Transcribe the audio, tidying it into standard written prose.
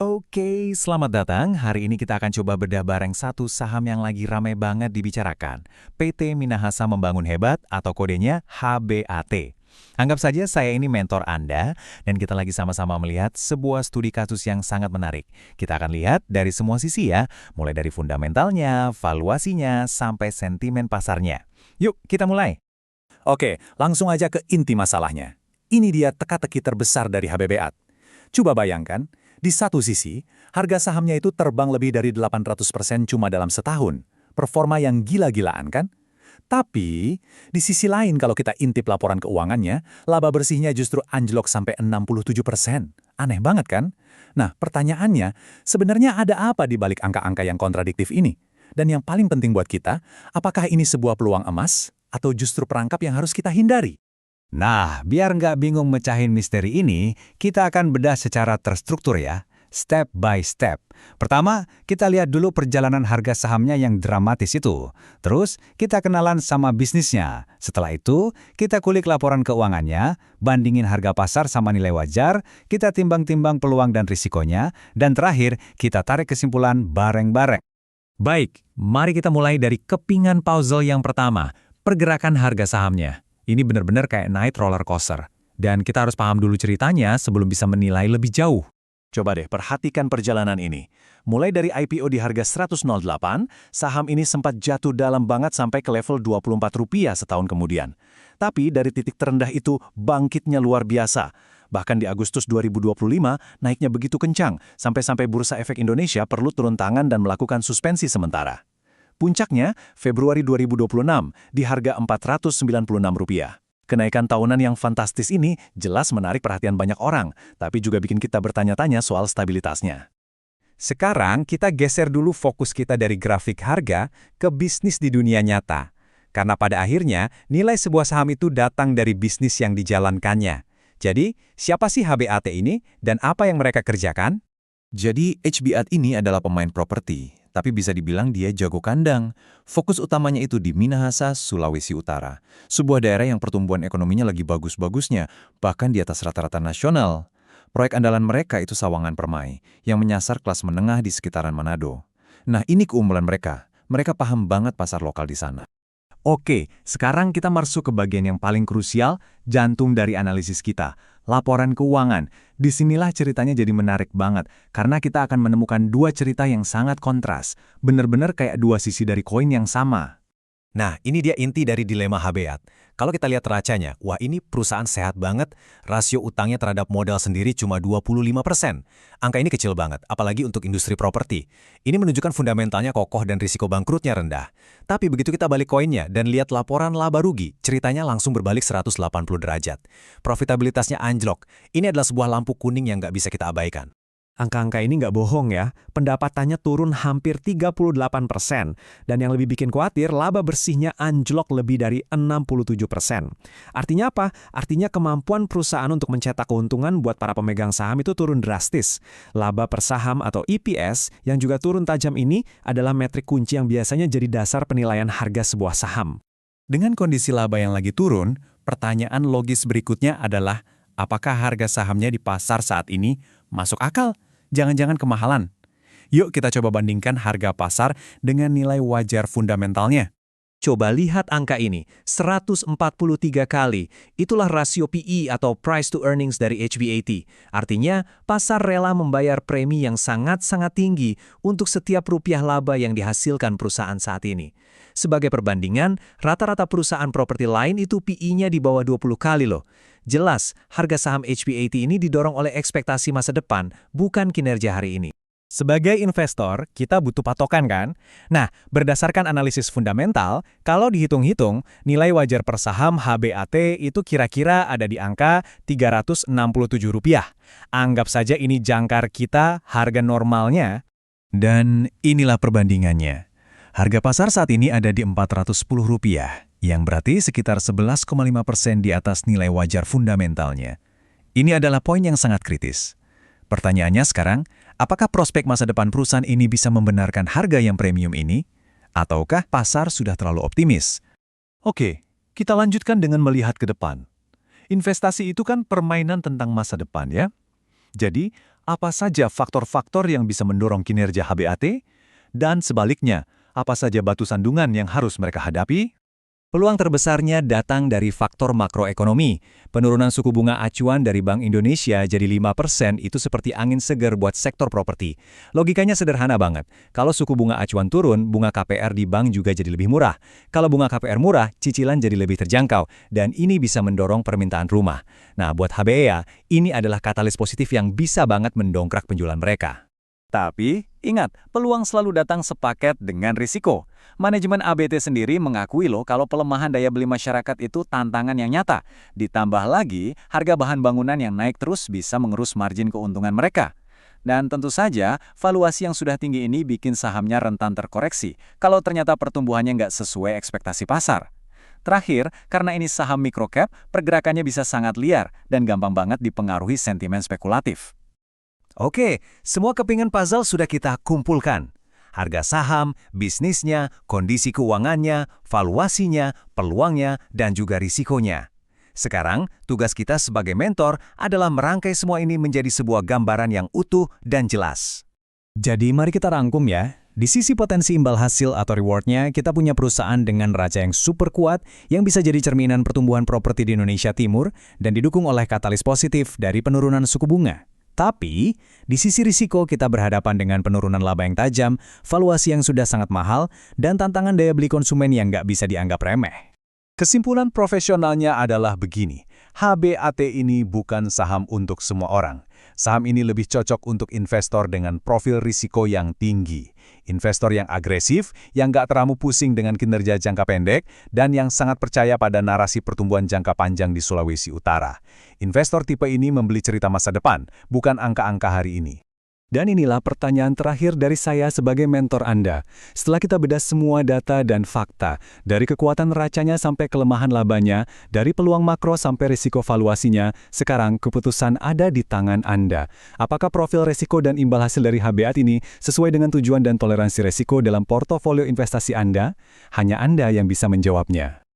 Oke, selamat datang. Hari ini kita akan coba bedah bareng satu saham yang lagi ramai banget dibicarakan. PT Minahasa Membangun Hebat atau kodenya HBAT. Anggap saja saya ini mentor Anda dan kita lagi sama-sama melihat sebuah studi kasus yang sangat menarik. Kita akan lihat dari semua sisi ya, mulai dari fundamentalnya, valuasinya, sampai sentimen pasarnya. Yuk, kita mulai. Oke, langsung aja ke inti masalahnya. Ini dia teka-teki terbesar dari HBBAT. Coba bayangkan, di satu sisi, harga sahamnya itu terbang lebih dari 800% cuma dalam setahun. Performa yang gila-gilaan kan? Tapi, di sisi lain kalau kita intip laporan keuangannya, laba bersihnya justru anjlok sampai 67%. Aneh banget kan? Nah, pertanyaannya, sebenarnya ada apa di balik angka-angka yang kontradiktif ini? Dan yang paling penting buat kita, apakah ini sebuah peluang emas? Atau justru perangkap yang harus kita hindari? Nah, biar nggak bingung mecahin misteri ini, kita akan bedah secara terstruktur ya, step by step. Pertama, kita lihat dulu perjalanan harga sahamnya yang dramatis itu. Terus, kita kenalan sama bisnisnya. Setelah itu, kita kulik laporan keuangannya, bandingin harga pasar sama nilai wajar, kita timbang-timbang peluang dan risikonya, dan terakhir, kita tarik kesimpulan bareng-bareng. Baik, mari kita mulai dari kepingan puzzle yang pertama, pergerakan harga sahamnya. Ini benar-benar kayak naik roller coaster. Dan kita harus paham dulu ceritanya sebelum bisa menilai lebih jauh. Coba deh perhatikan perjalanan ini. Mulai dari IPO di harga 108, saham ini sempat jatuh dalam banget sampai ke level Rp24 setahun kemudian. Tapi dari titik terendah itu bangkitnya luar biasa. Bahkan di Agustus 2025, naiknya begitu kencang, sampai-sampai Bursa Efek Indonesia perlu turun tangan dan melakukan suspensi sementara. Puncaknya, Februari 2026 di harga Rp496. Kenaikan tahunan yang fantastis ini jelas menarik perhatian banyak orang, tapi juga bikin kita bertanya-tanya soal stabilitasnya. Sekarang kita geser dulu fokus kita dari grafik harga ke bisnis di dunia nyata. Karena pada akhirnya, nilai sebuah saham itu datang dari bisnis yang dijalankannya. Jadi, siapa sih HBAT ini dan apa yang mereka kerjakan? Jadi HBAT ini adalah pemain properti, tapi bisa dibilang dia jago kandang. Fokus utamanya itu di Minahasa, Sulawesi Utara. Sebuah daerah yang pertumbuhan ekonominya lagi bagus-bagusnya, bahkan di atas rata-rata nasional. Proyek andalan mereka itu Sawangan Permai, yang menyasar kelas menengah di sekitaran Manado. Nah, ini keunggulan mereka. Mereka paham banget pasar lokal di sana. Oke, sekarang kita masuk ke bagian yang paling krusial, jantung dari analisis kita. Laporan keuangan. Disinilah ceritanya jadi menarik banget, karena kita akan menemukan dua cerita yang sangat kontras. Bener-bener kayak dua sisi dari koin yang sama. Nah, ini dia inti dari dilema HBAT. Kalau kita lihat neracanya, wah ini perusahaan sehat banget, rasio utangnya terhadap modal sendiri cuma 25%. Angka ini kecil banget, apalagi untuk industri properti. Ini menunjukkan fundamentalnya kokoh dan risiko bangkrutnya rendah. Tapi begitu kita balik koinnya dan lihat laporan laba rugi, ceritanya langsung berbalik 180 derajat. Profitabilitasnya anjlok. Ini adalah sebuah lampu kuning yang nggak bisa kita abaikan. Angka-angka ini nggak bohong ya, pendapatannya turun hampir 38%, dan yang lebih bikin khawatir, laba bersihnya anjlok lebih dari 67%. Artinya apa? Artinya kemampuan perusahaan untuk mencetak keuntungan buat para pemegang saham itu turun drastis. Laba per saham atau EPS yang juga turun tajam ini adalah metrik kunci yang biasanya jadi dasar penilaian harga sebuah saham. Dengan kondisi laba yang lagi turun, pertanyaan logis berikutnya adalah, apakah harga sahamnya di pasar saat ini masuk akal? Jangan-jangan kemahalan. Yuk kita coba bandingkan harga pasar dengan nilai wajar fundamentalnya. Coba lihat angka ini, 143 kali. Itulah rasio PE atau Price to Earnings dari HBAT. Artinya, pasar rela membayar premi yang sangat-sangat tinggi untuk setiap rupiah laba yang dihasilkan perusahaan saat ini. Sebagai perbandingan, rata-rata perusahaan properti lain itu PE-nya di bawah 20 kali loh. Jelas, harga saham HBAT ini didorong oleh ekspektasi masa depan, bukan kinerja hari ini. Sebagai investor, kita butuh patokan kan? Nah, berdasarkan analisis fundamental, kalau dihitung-hitung, nilai wajar per saham HBAT itu kira-kira ada di angka Rp367. Anggap saja ini jangkar kita, harga normalnya. Dan inilah perbandingannya. Harga pasar saat ini ada di Rp410, yang berarti sekitar 11,5% di atas nilai wajar fundamentalnya. Ini adalah poin yang sangat kritis. Pertanyaannya sekarang, apakah prospek masa depan perusahaan ini bisa membenarkan harga yang premium ini? Ataukah pasar sudah terlalu optimis? Oke, kita lanjutkan dengan melihat ke depan. Investasi itu kan permainan tentang masa depan ya. Jadi, Apa saja faktor-faktor yang bisa mendorong kinerja HBAT? Dan sebaliknya, apa saja batu sandungan yang harus mereka hadapi? Peluang terbesarnya datang dari faktor makroekonomi. Penurunan suku bunga acuan dari Bank Indonesia jadi 5% itu seperti angin segar buat sektor properti. Logikanya sederhana banget. Kalau suku bunga acuan turun, bunga KPR di bank juga jadi lebih murah. Kalau bunga KPR murah, cicilan jadi lebih terjangkau. Dan ini bisa mendorong permintaan rumah. Nah, buat HBEA, ini adalah katalis positif yang bisa banget mendongkrak penjualan mereka. Tapi, ingat, peluang selalu datang sepaket dengan risiko. Manajemen ABT sendiri mengakui loh kalau pelemahan daya beli masyarakat itu tantangan yang nyata. Ditambah lagi, harga bahan bangunan yang naik terus bisa mengerus margin keuntungan mereka. Dan tentu saja, valuasi yang sudah tinggi ini bikin sahamnya rentan terkoreksi kalau ternyata pertumbuhannya nggak sesuai ekspektasi pasar. Terakhir, karena ini saham microcap, pergerakannya bisa sangat liar dan gampang banget dipengaruhi sentimen spekulatif. Oke, semua kepingan puzzle sudah kita kumpulkan. Harga saham, bisnisnya, kondisi keuangannya, valuasinya, peluangnya, dan juga risikonya. Sekarang, tugas kita sebagai mentor adalah merangkai semua ini menjadi sebuah gambaran yang utuh dan jelas. Jadi mari kita rangkum ya. Di sisi potensi imbal hasil atau rewardnya, kita punya perusahaan dengan raca yang super kuat yang bisa jadi cerminan pertumbuhan properti di Indonesia Timur dan didukung oleh katalis positif dari penurunan suku bunga. Tapi, di sisi risiko kita berhadapan dengan penurunan laba yang tajam, valuasi yang sudah sangat mahal, dan tantangan daya beli konsumen yang nggak bisa dianggap remeh. Kesimpulan profesionalnya adalah begini, HBAT ini bukan saham untuk semua orang. Saham ini lebih cocok untuk investor dengan profil risiko yang tinggi. Investor yang agresif, yang nggak terlalu pusing dengan kinerja jangka pendek, dan yang sangat percaya pada narasi pertumbuhan jangka panjang di Sulawesi Utara. Investor tipe ini membeli cerita masa depan, bukan angka-angka hari ini. Dan inilah pertanyaan terakhir dari saya sebagai mentor Anda. Setelah kita bedah semua data dan fakta, dari kekuatan racanya sampai kelemahan labanya, dari peluang makro sampai risiko valuasinya, sekarang keputusan ada di tangan Anda. Apakah profil risiko dan imbal hasil dari HBAT ini sesuai dengan tujuan dan toleransi risiko dalam portofolio investasi Anda? Hanya Anda yang bisa menjawabnya.